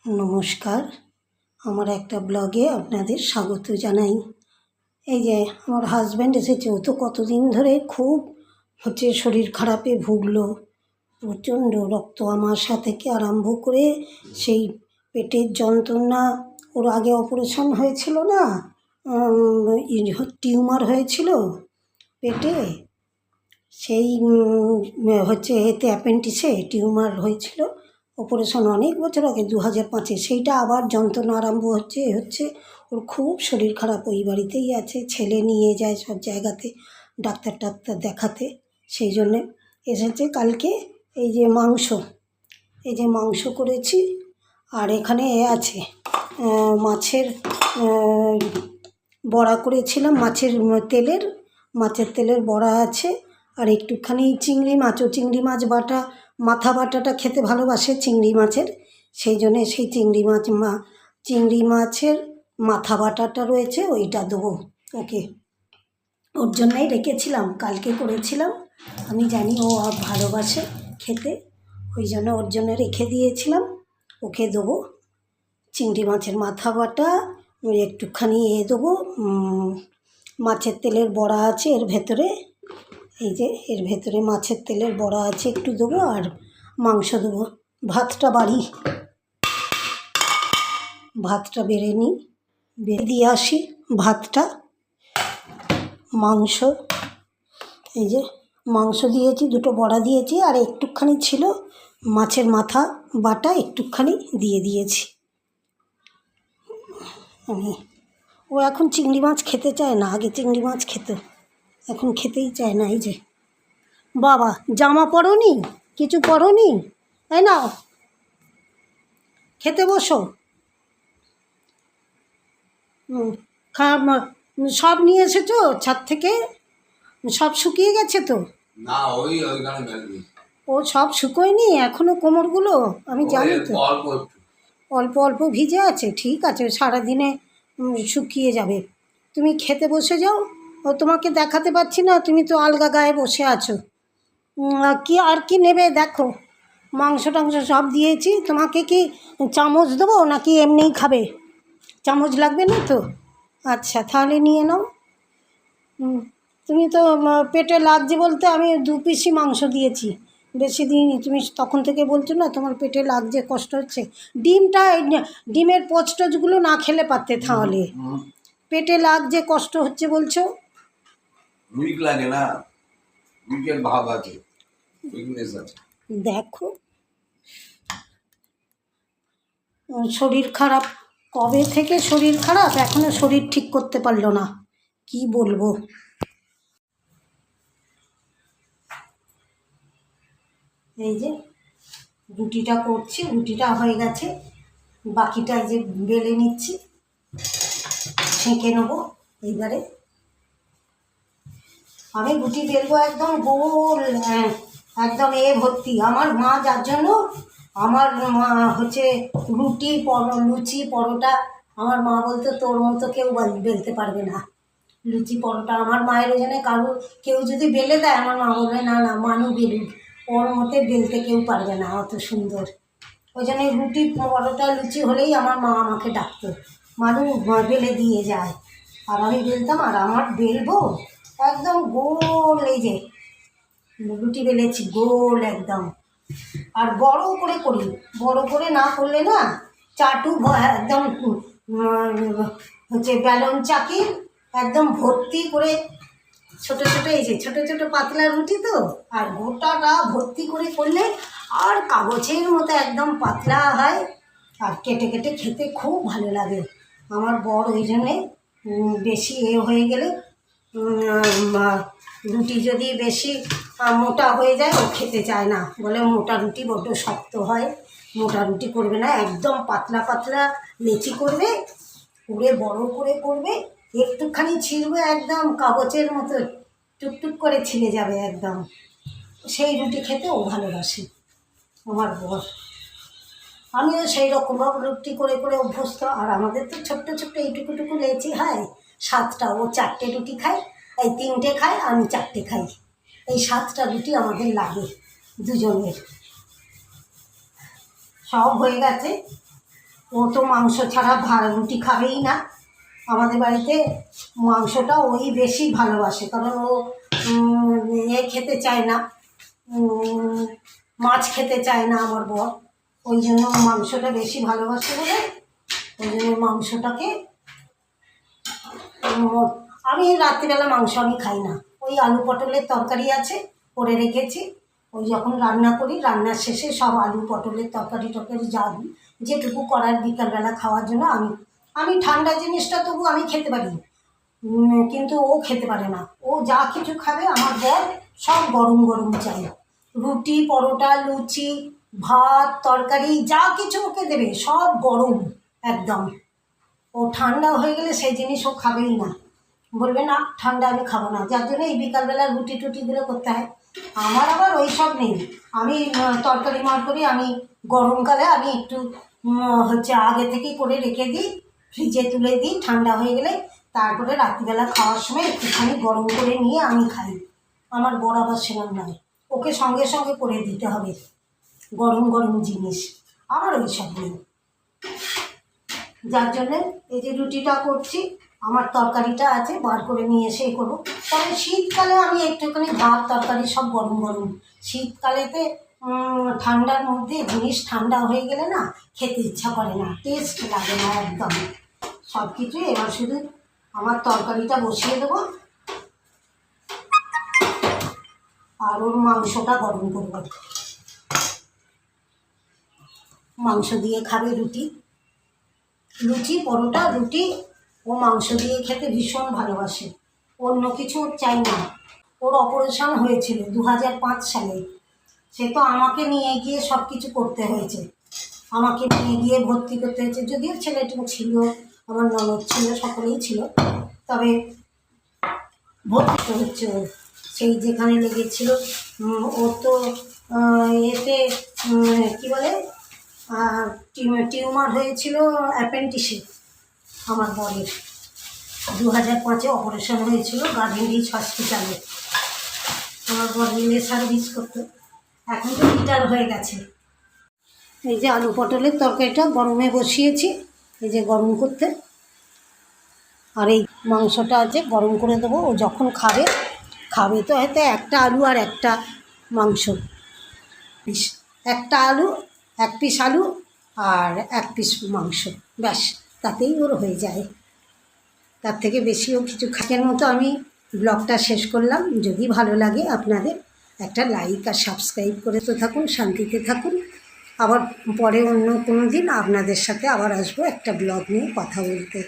নমস্কার, আমার একটা ব্লগে আপনাদের স্বাগত জানাই। এই যে আমার হাজব্যান্ড এসেছে, ও তো কতদিন ধরে খুব শরীর খারাপে ভুগলো, প্রচণ্ড রক্ত আমাশা থেকে আরম্ভ করে সেই পেটের যন্ত্রণা। ওর আগে অপারেশন হয়েছিল না, টিউমার হয়েছিল পেটে, সেই এতে অ্যাপেন্ডিক্সে টিউমার হয়েছিল। অপারেশন অনেক বছর আগে 2005-এ, সেইটা আবার যন্ত্রণা আরম্ভ হচ্ছে। ওর খুব শরীর খারাপ, ওই বাড়িতেই আছে, ছেলে নিয়ে যায় সব জায়গাতে ডাক্তার দেখাতে। সেই জন্যে এসেছে কালকে। এই যে মাংস করেছি, আর এখানে আছে মাছের বড়া করেছিলাম, মাছের তেলের বড়া আছে, আর একটুখানি চিংড়ি মাছ বাটা, মাথা বাটাটা খেতে ভালোবাসে চিংড়ি মাছের, সেই জন্যে সেই চিংড়ি মাছের মাথা বাটাটা রয়েছে, ওইটা দেবো ওকে। ওর জন্যই রেখেছিলাম, কালকে করেছিলাম, আমি জানি ও ভালোবাসে খেতে, ওই জন্য ওর জন্য রেখে দিয়েছিলাম, ওকে দেবো। চিংড়ি মাছের মাথা বাটা, একটুখানি দেবো, মাছের তেলের বড়া আছে এর ভেতরে, এই যে এর ভেতরে মাছের তেলের বড়া আছে, একটু দেবো, আর মাংস দেবো। ভাতটা বেড়ে দিয়ে আসি ভাতটা। এই যে মাংস দিয়েছি, দুটো বড়া দিয়েছি, আর একটুখানি ছিল মাছের মাথা বাটা, একটুখানি দিয়ে দিয়েছি আমি। ও এখন চিংড়ি মাছ খেতে চায় না, আগে চিংড়ি মাছ খেত, এখন খেতেই চায় না। এই যে বাবা, জামা পরোনি, কিছু পরোনি, তাই না? খেতে বসো। সব নিয়ে এসেছো ছাদ থেকে? সব শুকিয়ে গেছে তো? না, ওইখানে মেলবি। ও সব শুকোয়নি এখনো কোমরগুলো, আমি জানি তো। অল্প অল্প ভিজে আছে, ঠিক আছে, সারাদিনে শুকিয়ে যাবে। তুমি খেতে বসে যাও, ও তোমাকে দেখাতে পাচ্ছি না, তুমি তো আলগা গায়ে বসে আছো। আর কি নেবে দেখো, মাংস টাংস সব দিয়েছি। তোমাকে কি চামচ দেবো নাকি এমনিই খাবে? চামচ লাগবে না তো? আচ্ছা, তাহলে নিয়ে নাও। তুমি তো পেটে লাগছে বলতে আমি 2 পিসই মাংস দিয়েছি, বেশি দিইনি। তুমি তখন থেকে বলছো না তোমার পেটে লাগছে, কষ্ট হচ্ছে। ডিমের পচটচগুলো না খেলে পারতে, তাহলে পেটে লাগছে কষ্ট হচ্ছে বলছো। উইক লাগে না, উইকের ভাব আছে, উইকনেস আছে। দেখো শরীর খারাপ, কবে থেকে শরীর খারাপ, এখনো শরীর ঠিক করতে পারলো না, কি বলবো। এই যে রুটিটা করছি, রুটিটা হয়ে গেছে, বাকিটা যে বেলে নিচ্ছি, ছেঁকে নেবো। এইবারে আমি রুটি বেলবো একদম গোল, একদম ভর্তি। আমার মা, যার জন্য আমার মা লুচি পরোটা, আমার মা বলতো তোর মতো কেউ বেলতে পারবে না লুচি পরোটা। আমার মায়ের ওই জন্য কেউ যদি বেলে দেয়, আমার মা বলবে না না, মানু বেলুক, ওর মতে বেলতে কেউ পারবে না অত সুন্দর। ওই জন্য রুটি পরোটা লুচি হলেই আমার মা আমাকে ডাকতো, মানু বেলে দিয়ে যায়, আর আমি বেলতাম, আর আমার বেলবো একদম গোল। এই যে রুটি বেলেছি গোল একদম, আর বড় করে করি, বড় করে না করলে না চাটু একদম ব্যালন চাকি একদম ভর্তি করে ছোট ছোট, এই যে ছোট ছোট পাতলা রুটি তো, আর গোটাটা ভর্তি করে করলে আর কাগজের মতো একদম পাতলা হয়, আর কেটে কেটে খেতে খুব ভালো লাগে। আমার বর ওই জন্যে বেশি হয়ে গেলে, রুটি যদি বেশি মোটা হয়ে যায়, ও খেতে চায় না, বলে মোটা রুটি বড্ড শক্ত হয়, মোটা রুটি করবে না, একদম পাতলা পাতলা লেচি করবে, করে বড় করে করবে, একটুখানি ছিলবে, একদম কাগজের মতো টুকটুক করে ছিলে যাবে একদম। সেই রুটি খেতে ও ভালোবাসে আমার বর। আমিও সেই রকমভাবে রুটি করে করে অভ্যস্ত। আর আমাদের তো ছোট্ট ছোট্ট এইটুকুটুকু লেচি হয়, 7টা, ও 4টে রুটি খায়, এই 3টে খায়, আমি 4টে খাই, এই 7টা রুটি আমাদের লাগে দুজনের। সব হয়ে গেছে, ও তো মাংস ছাড়া রুটি খাবেই না। আমাদের বাড়িতে মাংসটা ওই বেশি ভালোবাসে, কারণ ও খেতে চায় না, মাছ খেতে চায় না আমার বর। ওই জন্য মাংসটা বেশি ভালোবাসে বলে ওই জন্য মাংসটাকে আমি রাত্রিবেলা মাংস আমি খাই না। ওই আলু পটলের তরকারি আছে করে রেখেছি, ওই যখন রান্না করি রান্নার শেষে সব আলু পটলের তরকারি যা যেটুকু করার বিকালবেলা খাওয়ার জন্য আমি ঠান্ডা জিনিসটা তবু আমি খেতে পারি, কিন্তু ও খেতে পারে না। ও যা কিছু খাবে আমার বর সব গরম গরম চাই। রুটি, পরোটা, লুচি, ভাত, তরকারি যা কিছু ওকে দেবে সব গরম একদম। ও ঠান্ডা হয়ে গেলে সেই জিনিস ও খাবেই না, বলবে না ঠান্ডা আমি খাবো না। যার জন্য এই বিকালবেলা রুটি টুটিগুলো করতে হয়। আমার আবার ওই সব নেই। আমি তরকারি মরকারি আমি গরমকালে আমি একটু আগে থেকেই করে রেখে দিই, ফ্রিজে তুলে দিই, ঠান্ডা হয়ে গেলে তারপরে রাত্রিবেলা খাওয়ার সময় একটুখানি গরম করে নিয়ে আমি খাই। আমার বর আবার সেরকম নয়, ওকে সঙ্গে সঙ্গে করে দিতে হবে গরম গরম জিনিস। আমার ওই সব নেই। যার জন্যে এই যে রুটিটা করছি, আমার তরকারিটা আছে বার করে নিয়ে এসে করবো। তবে শীতকালে আমি একটুখানি ভাত তরকারি সব গরম গরম। শীতকালেতে ঠান্ডার মধ্যে জিনিস ঠান্ডা হয়ে গেলে না খেতে ইচ্ছা করে না, টেস্ট লাগে না একদম সব কিছু। এবার শুধু আমার তরকারিটা বসিয়ে দেবো আর ওর মাংসটা গরম করবো। মাংস দিয়ে খাবে রুটি, পরোটা, রুটি ও মাংস দিয়ে খেতে ভীষণ ভালোবাসে। অন্য কিছু চাই না। ওর অপারেশন হয়েছিল 2005 সালে। সে তো আমাকে নিয়ে গিয়ে সব কিছু করতে হয়েছে, আমাকে নিয়ে গিয়ে ভর্তি করতে হয়েছে। যদিও ছেলেটা ছিল, আমার ননদ ছিল, সকলেই ছিল, তবে ভর্তি হচ্ছে ওর। সেই যেখানে লেগেছিল ওর তো এতে কী বলে টিউমার হয়েছিল অ্যাপেন্ডিসে। আমার বরের 2005-এ অপারেশন হয়েছিল গার্ডেন রিচ হসপিটালে। আমার বর রেলে সার্ভিস করতো, এখন তো রিটায়ার হয়ে গেছে। এই যে আলু পটলের তরকারিটা গরমে বসিয়েছি, এই যে গরম করতে, আর এই মাংসটা আছে গরম করে দেবো। ও যখন খাবে তো হয়তো একটা আলু আর একটা মাংস, একটা আলু, এক পিস আলু আর এক পিস মাংস, ব্যাস তাতেই ওর হয়ে যায়। তার থেকে বেশিও কিছু খাকের মতো আমি ব্লগটা শেষ করলাম। যদি ভালো লাগে আপনাদের একটা লাইক আর সাবস্ক্রাইব করে তো থাকুন, শান্তিতে থাকুন। আবার পরে অন্য কোনো দিন আপনাদের সাথে আবার আসবো একটা ব্লগ নিয়ে কথা বলতে।